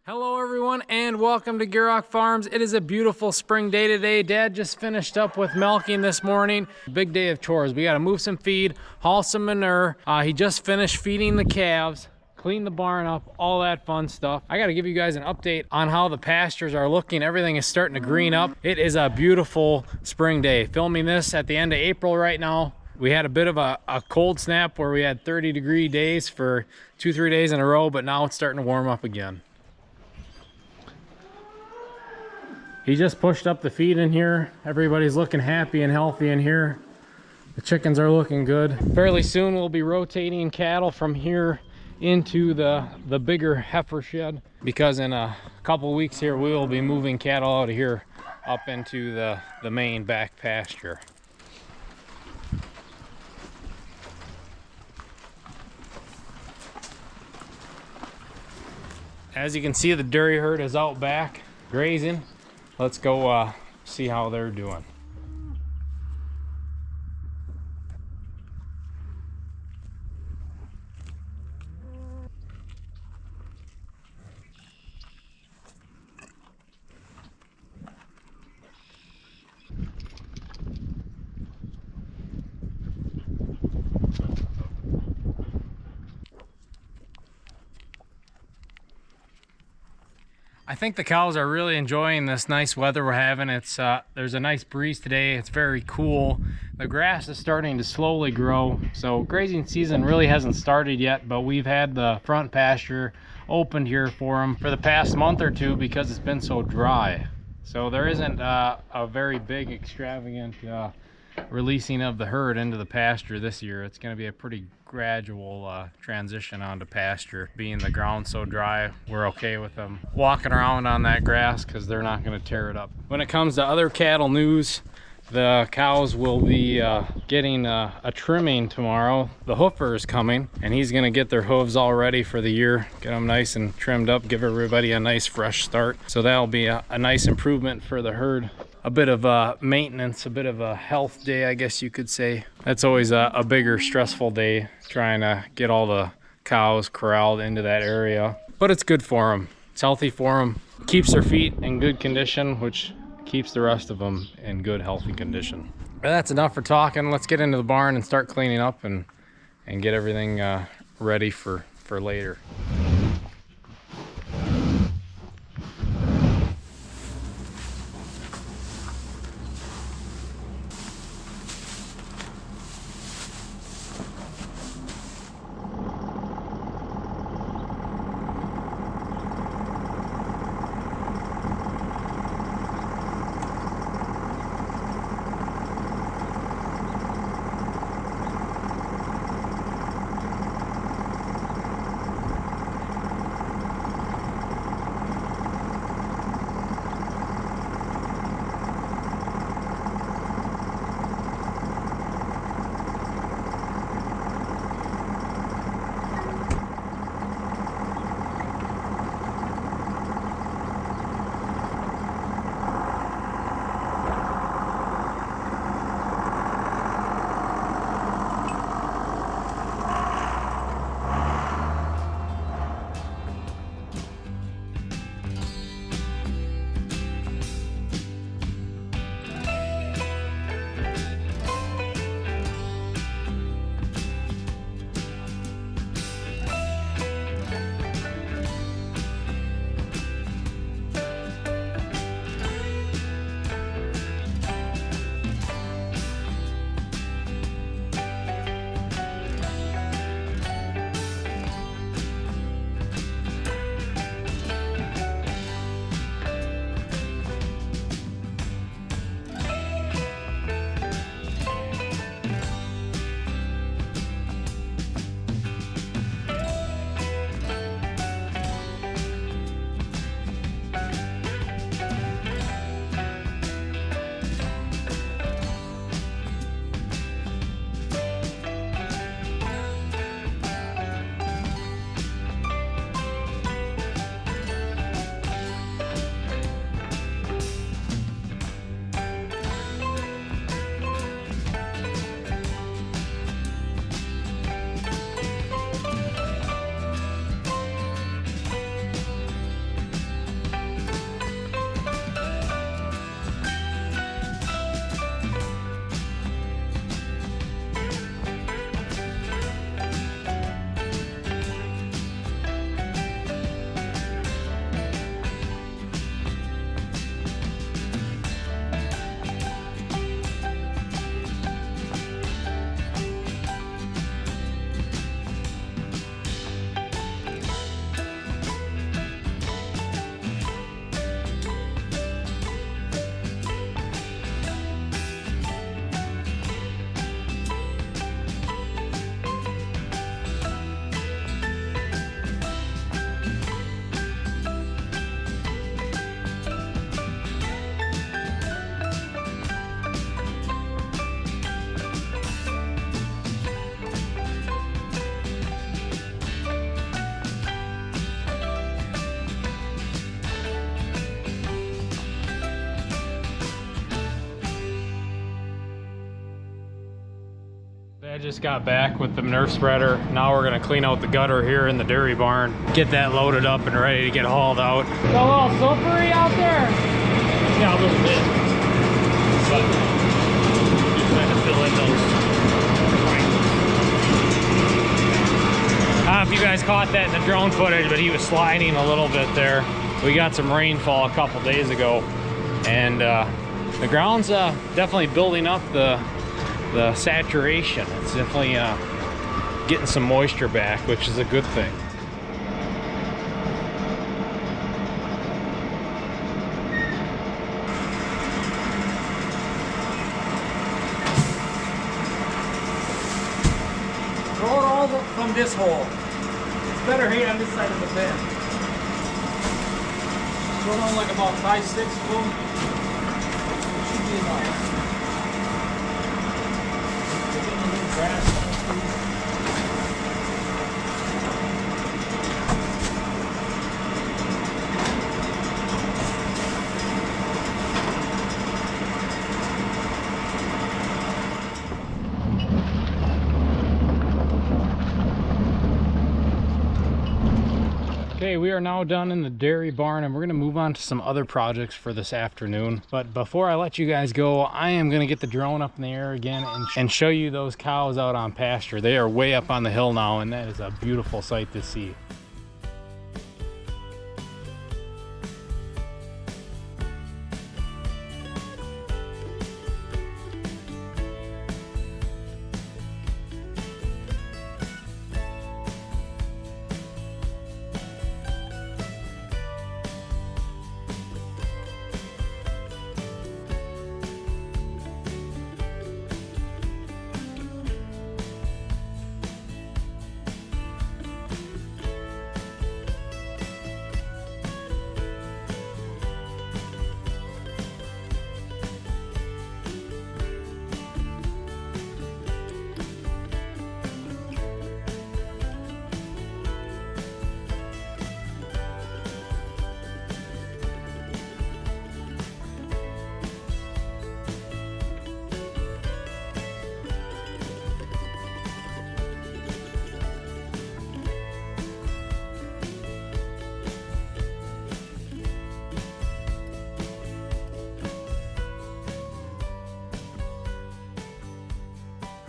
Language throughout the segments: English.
Hello everyone and welcome to Gierok Farms. It is a beautiful spring day today. Dad just finished up with milking this morning. Big day of chores. We gotta move some feed, haul some manure. He just finished feeding the calves, clean the barn up, all that fun stuff. I gotta give you guys an update on how the pastures are looking. Everything is starting to green up. It is a beautiful spring day. Filming this at the end of April right now. We had a bit of a cold snap where we had 30-degree days for 2-3 days in a row, but now it's starting to warm up again. He just pushed up the feed in here. Everybody's looking happy and healthy in here. The chickens are looking good. Fairly soon we'll be rotating cattle from here into the bigger heifer shed, because in a couple weeks here we will be moving cattle out of here up into the main back pasture. As you can see, the dairy herd is out back grazing. Let's go see how they're doing. I think the cows are really enjoying this nice weather we're having. It's there's a nice breeze today. It's very cool. The grass is starting to slowly grow. So grazing season really hasn't started yet, but we've had the front pasture opened here for them for the past month or two because it's been so dry. So there isn't a very big extravagant releasing of the herd into the pasture this year. It's going to be a pretty gradual transition onto pasture. Being the ground so dry, we're okay with them walking around on that grass because they're not going to tear it up. When it comes to other cattle news, the cows will be getting a trimming tomorrow. The hoofer is coming and he's going to get their hooves all ready for the year, get them nice and trimmed up, give everybody a nice fresh start. So that'll be a nice improvement for the herd. A bit of maintenance, a bit of a health day, I guess you could say. That's always a bigger stressful day, trying to get all the cows corralled into that area. But it's good for them. It's healthy for them. Keeps their feet in good condition, which keeps the rest of them in good, healthy condition. But that's enough for talking. Let's get into the barn and start cleaning up and get everything ready for later. I just got back with the manure spreader. Now we're gonna clean out the gutter here in the dairy barn, get that loaded up and ready to get hauled out. It's a little sulfury out there. Yeah, a little bit. But just trying to fill in those. I don't know if you guys caught that in the drone footage, but he was sliding a little bit there. We got some rainfall a couple days ago, and the ground's definitely building up the saturation. It's definitely getting some moisture back, which is a good thing. Throw it all from this hole. It's better here on this side of the bin. Throw on like about 5-6 of them. It should be enough. Okay, we are now done in the dairy barn, and we're going to move on to some other projects for this afternoon. But before I let you guys go, I am going to get the drone up in the air again and show you those cows out on pasture. They are way up on the hill now, and that is a beautiful sight to see.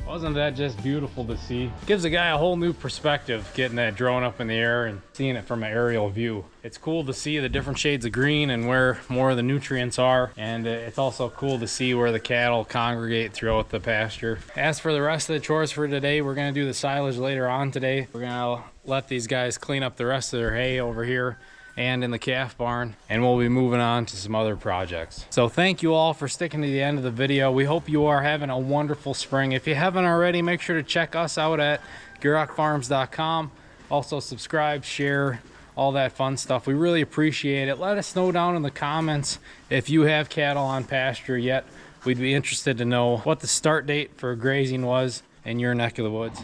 Wasn't that just beautiful to see? Gives a guy a whole new perspective, getting that drone up in the air and seeing it from an aerial view. It's cool to see the different shades of green and where more of the nutrients are, and it's also cool to see where the cattle congregate throughout the pasture. As for the rest of the chores for today, we're gonna do the silage later on today. We're gonna let these guys clean up the rest of their hay over here and in the calf barn, and we'll be moving on to some other projects. So thank you all for sticking to the end of the video. We hope you are having a wonderful spring. If you haven't already, make sure to check us out at GierokFarms.com. Also subscribe, share, all that fun stuff. We really appreciate it. Let us know down in the comments if you have cattle on pasture yet. We'd be interested to know what the start date for grazing was in your neck of the woods.